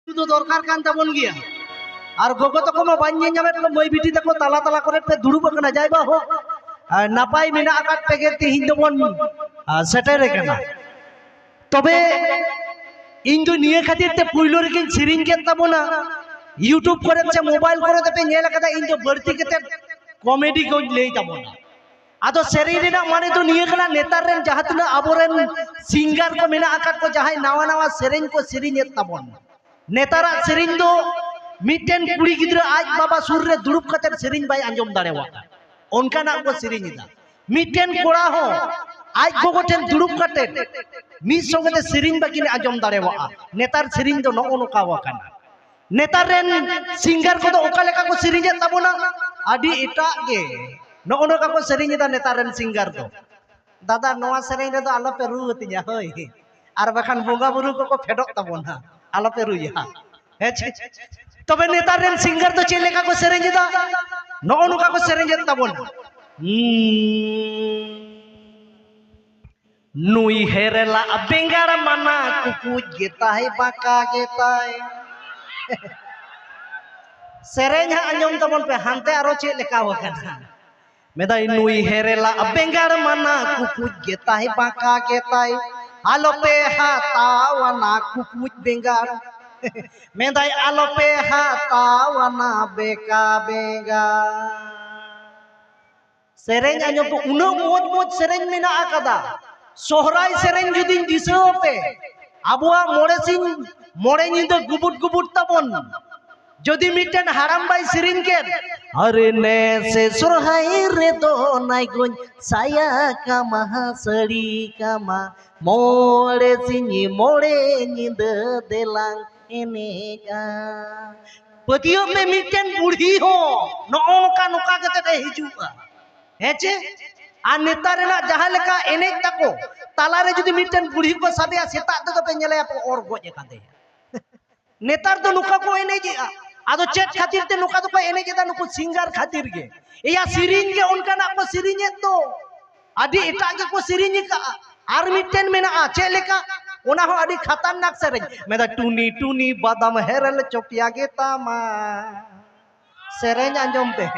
तो दरकार कान ताबन गिया और गोगो तको मा बाñ ñamet ko moy biti tako tala tala करे पे दुरुब कना जायबा हो नापाय मेना आकात पेगे तिहिन दोबन सेटेरे कना तबे इन दो निये खातिर ते पुइलो रेकिन सिरिन के ताबोना यूट्यूब करे से मोबाइल करे ते नेला कदा इन दो बर्ती केते कॉमेडी को लेई ताबोना आदो सेरिन रेना माने तो निये कना नेतार रेन जहातना आबोरेन सिंगर को मेना आकात को जहाय नावा नावा सेरिन को सिरिन ताबोन नेतारा सेरिन दो मिटेन कुड़ी गिद्रा आज बाबा सुर रे दुरुब कते सेरिन बाय आंजम दाड़ेवा ओनकाना को सेरिन दा मिटेन कोड़ा हो आज गोगो ठेन दुरुब कते मी संगते सेरिन बाकिन आंजम दाड़ेवा नेतार सेरिन दो नो नोका वाकाना नेतार रेन सिंगर को दो ओका लेका को सेरिन ताबोना आदि एटा गे नो नोका को सेरिन दा नेतार रेन सिंगर दो दादा नोआ सेरिन रे दो आलो पे रुतिया होय आर बाखान बोंगा बुरु को फेडक ताबोना आलो पे रुया तबे नेतार रेन सिंगर तो चे लेका को सेरेंज दा नो नुका को सेरेंज ताबोन नुई हेरेला बेंगार माना कुकु गेता है बाका गेता है सेरेंज आंजम ताबोन पे हानते आरो चे लेका वकना मेदा नुई हेरेला बेंगार माना कुकु गेता है बाका गेता है आलो पे हातावना कुकु बेंगार मेदाय आलो पे हातावना बेका बेगा सेरेंज आंजम तो उनो मोज मोज सेरेंज मेना आकादा सोहराय सेरेंज जुदी दिसो पे आबुआ मोड़े सिंह मोड़े निंदा गुबुट गुबुट ताबन जदि मिटेन हाराम बाई सेरेंज के अरे ने से सोहराय रे दो नाय गुन साया कामा सड़ी कामा मोड़े सिंह मोड़े निंदा देलांग एनेगा पतियों में मिटेन बुढ़ी हो नौका नुका कते हिजुआ हेचे आ नेतार रेना जहां लेका एने तको तालारे जदि मिटेन बुढ़ी को साबेया सेता दो पे नेले और गोजे कादे नेतार तो नुका को एने जे आदो चेक खातिर ते नुका तो को एने जे दा नुको सिंगर खातिर गे या सिरिन गे उनका ना को सिरिन तो आदि एटा गे को सिरिन का आर मिटेन मेना आ चे लेका ओना हो आदि खतरनाक सेरेंज मेदा टूनी टूनी बादाम हेरल चोपिया गेता मा सेरेंज आंजम पे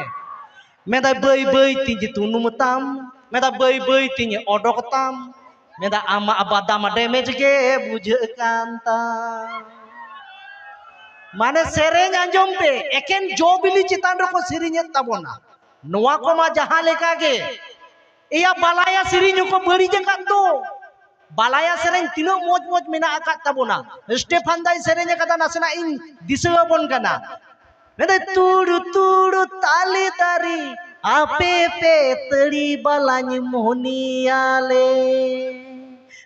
मेदा बई बई तिज तुनुम ताम मेदा बई बई तिज ओडक ताम मेदा आमा बादाम डैमेज गे बुझ कांता माने सेरेंज आंजम पे एकेन जो बिली चितान रको सिरिन ताबोना नोआ को मा जहां लेका गे एया बालाया सिरिन को बड़ी जका तो बालाया सेरेंज तीनो मोज मोज मेना आकात ताबोना स्टेफान दाई सेरेंज कदा नासना इन दिसबन कना मेदे तुडु तुडु ताली तारी आपे पे तड़ी बालाñ मोहनियाले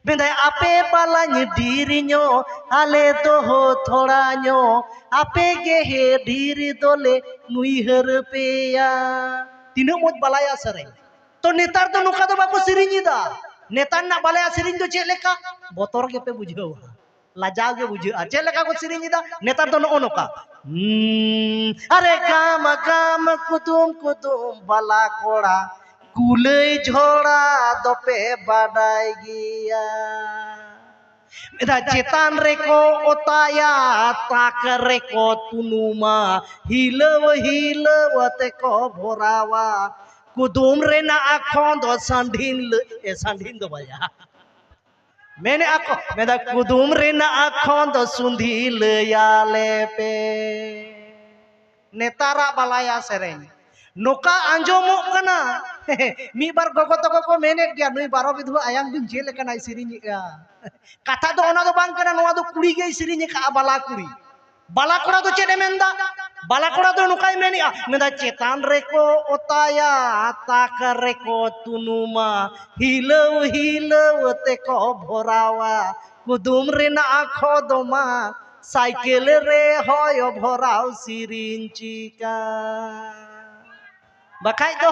मेदे आपे बालाñ डीरिño आले तो हो थोड़ाño आपे गे हे डीरी दोले नुई हरपेया तीनो मोज बालाया सेरेंज तो नेतार तो नुका दो बाको सिरिñ दा नेतार ना बालाया सिरिन दो चे लेका बोतर के पे बुझो लाजाव के बुझो चे लेका को सिरिन दा नेतार तो नो नोका अरे काम काम कुतुम कुतुम बाला कोड़ा कुलई झोड़ा दोपे बाडाय गिया मेदा चेतान रे को ओताया ताक रे को तुनुमा हिलव हिलव ते को भोरावा कुदुम रे ना आखों दो सांढीन दो भैया मैंने आखो मेरा कुदुम रे ना आखों दो सुंधी लयाले पे नेतारा बालाया सेरेंज नोका आंजोमो कना मी बार गोगो तको को मेने गया नुई बारो बिधु आयांग बिन जेल कना सिरिन कथा दो ओना दो बांग कना नोआ दो कुड़ी गे सिरिन का बाला कुड़ी बाला कोड़ा तो चेने मेंदा बाला कोड़ा तो नुकाई मेनिया मेदा चेतान रे को ओताया ताक रे को तुनुमा हिलव हिलव ते को भोरावा कुदुम रे ना आखो दोमा साइकिल रे होय भोराव सिरिन चिका बखाई दो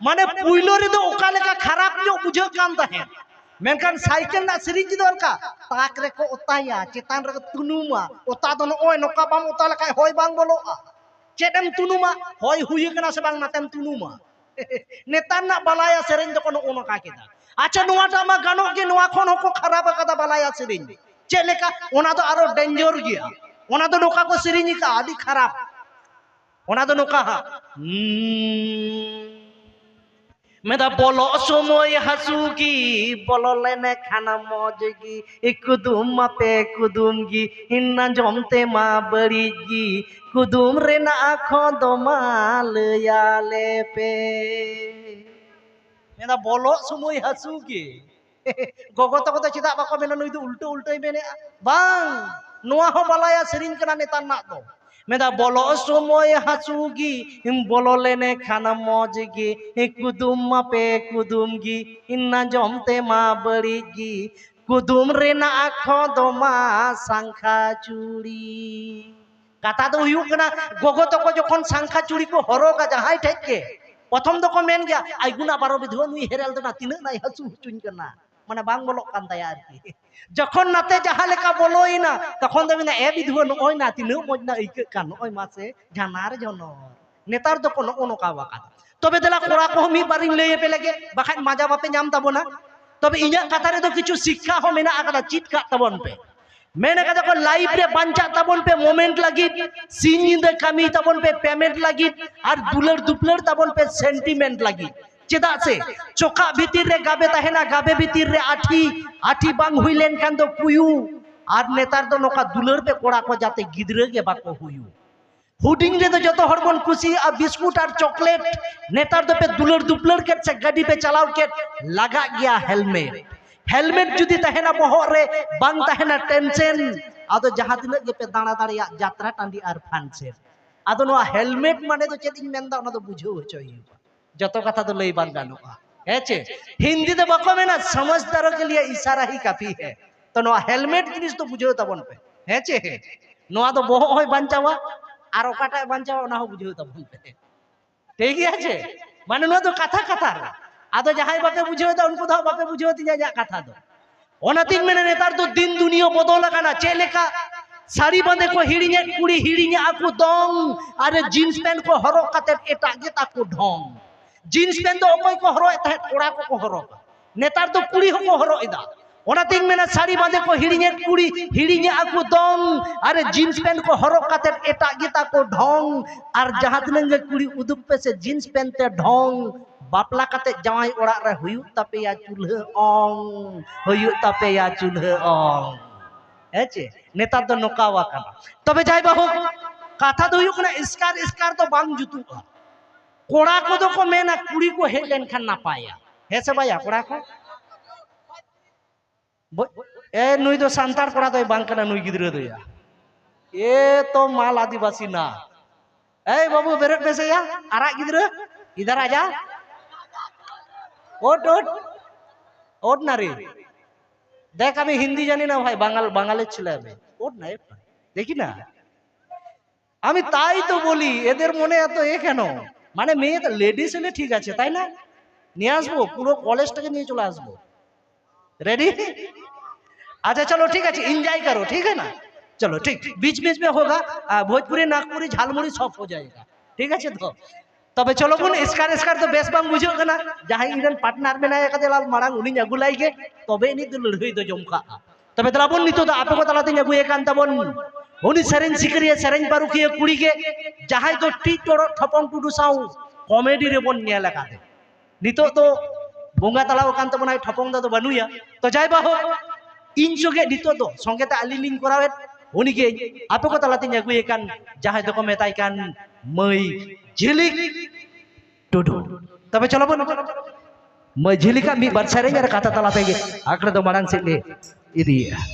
माने पुइलो रे दो ओका लेका खराब जो बुझो कान ताहे मेनखान साइकिल ना सिरिंज दो का ताक रे को ओताया चेतान रे तुनुमा ओता दो ओय नोका बाम ओता लेका होय बांग बोलो चेदम तुनुमा होय हुई कना से बांग नातेम तुनुमा नेतार ना बालाया सेरेंज दो को नो का केदा अच्छा नुआ टा मा गानो के नुआ खन हो को खराब कदा बालाया सेरेंज चे लेका ओना दो आरो डेंजर गिया ओना तो नोका को सेरिंग का आदि खराब ओना तो नोका मेदा बोलो समय हसुगी बोलो लेने खाना मौजगी कुदुम पे कुदुमगी इन्ना जमते मा बड़ीगी कुदुम रे ना आँखों दो माल याले पे मेदा बोलो समय हसुगी गोगो तको तो चिदा बाको मेना नुई दो उल्टो उल्टो मेने बांग नुआ हो बलाया सेरिंग कना नेतार ना दो मेदा बोलो समय हसुगी बोलो लेने खाना मौजगी कुदुम पे कुदुमगी इन्ना जमते मा बड़ीगी कुदुम रे ना आँखों दो मा सांखा चूड़ी कथा तो हुयुग कना गोगो तको जखन सांखा चूड़ी को हरोगा जहां ठेक के प्रथम दो को मेन गया आइगुना बारो विधवा नुई हेरेल दो ना तिना नाई हसु चुन करना माने बांग बोलो कान ताया आरकी जखन नाते जहां लेका बोलोइना तखन दो मेना ए विधवा नोय ना तिना मज ना इक कान नोय मासे जानार जनर नेतार दो को नो का वाका तबे देला कोड़ा को मी बारिन लई पे लगे बाखाय माजा बापे नाम ताबोना तबे इᱧᱟᱹᱜ कथा रे दो किछु शिक्षा हो मेना आकदा चित का ताबोन पे मेने कदा को लाइफ रे बांचा ताबोन पे मोमेंट लागित सिन कामी ताबोन पे पेमेंट लागित और दुलर दुपलर ताबोन पे सेंटिमेंट लागित चेदा से चोका भीतर रे गाबे तहेना गाबे भीतर रे आठी आठी बांग हुई लेन खान दो कुयू और नेतार दो नोका दुलर पे कोड़ा को जाते गिदरे के बाको हुयू हुडिंग रे तो जतो हर बन खुशी और बिस्कुट और चॉकलेट नेतार दो पे दुलर दुपलर के से गाड़ी पे चलाओ के लगा गया हेलमेट हेलमेट जुदी तहेना बहर रे बांग तहेना टेंशन आदो जहां तिना के पे दाना दाड़िया यात्रा टांडी आर फंक्शन आदो नो हेलमेट माने तो चेदिन मेनदा ओना तो बुझो होचोय जतो कथा तो लई बांग गानोआ हेचे हिंदी तो बको मेना समझदारों के लिए इशारा ही काफी है तो नो हेलमेट जिनिस तो बुझो तबन पे हेचे नो तो बहो होय बांचावा আর ওকাটায় বাঞ্চাও না বুঝিও তা বলতে ঠিক আছে মানে নো তো কথা কথা আদো যাহাই বাপে বুঝিও তা উনকো দাও বাপে বুঝিও তি যা কথা দো অনাতিন মেনে নেতার তো দিন দুনিয়া বদল লাগানা চেলেকা শাড়ি বাঁধে কো হিড়িয়ে কুড়ি হিড়িয়ে আকু দং আরে জিন্স প্যান্ট কো হরক কাতে এটা গে তাকু ঢং জিন্স প্যান্ট তো অকয় কো হরক তা ওড়া কো হরক নেতার তো কুড়ি হকো হরক ইদা ओनातिन मेना साड़ी बांधे को हिड़िए कुड़ी हिड़िए आकु दंग अरे जीन्स पैंट को हरक काते एटा गीता को ढोंग और जहां तिनंगे कुड़ी उदुप पे से जीन्स पैंट ते ढोंग बापला काते जवाई ओड़ा रे हुयु तापेया चुल्हा ओंग हुयु तापेया चुल्हा ओंग हेचे नेता तो नोकावा काना तबे जाय बाहु कथा तो हुयु कना इसकार तो बांग जुतुआ कोड़ा को दो को मेना कुड़ी को हे लेन खान ना पाया हे से बाया कोड़ा को ए नुई तो सांतार कोड़ा तो बांग कना नुई गिद्रे तो या ए तो माल आदिवासी ना ए बाबू बेरेट में से या आरा गिद्रे इधर आजा ओट ओट ओट ना रे देख अभी हिंदी जानी ना भाई बांगाले छिले में ओट ना देखी ना আমি তাই তো বলি এদের মনে এত এ কেন মানে মেয়ে তো লেডিস হলে ঠিক আছে তাই না নিয়ে আসবো পুরো কলেজটাকে নিয়ে চলে আসবো रेडी अच्छा चलो ठीक है एंजॉय करो ठीक है ना चलो ठीक बीच बीच में होगा भोजपुरी नागपुरी झालमुड़ी सब हो जाएगा ठीक है तो तबे चलो बुन इसकार तो बेस बांग बुझो कना जहां इरन पार्टनर में ना एकदेलाल मारांग उनी अगुलाई के तबे नि तो लड़ई दो जमका तबे तला बुन नितो तो आपे को तला तिन अगुए कान तबन उनी सेरेन सिकरिया सेरेन पारुखिया कुड़ी के जहां तो टी टोरो ठपंग टुडू साउ कॉमेडी रे बन नेला काते नितो तो बोंगा तलाव कान तबन ठपंग दा तो बनुया तो जाय बाहो इन जोगे नितो दो संगे ता अलिलिंग करावेत उनी के आपे को तला तिन अगुए कान जहां तो को मेताय कान मई झिलिक टुडू तबे चलो बन मई झिलिका मी बार सेरेन रे कथा तला पेगे आकड़े तो मारांग से ले इदिया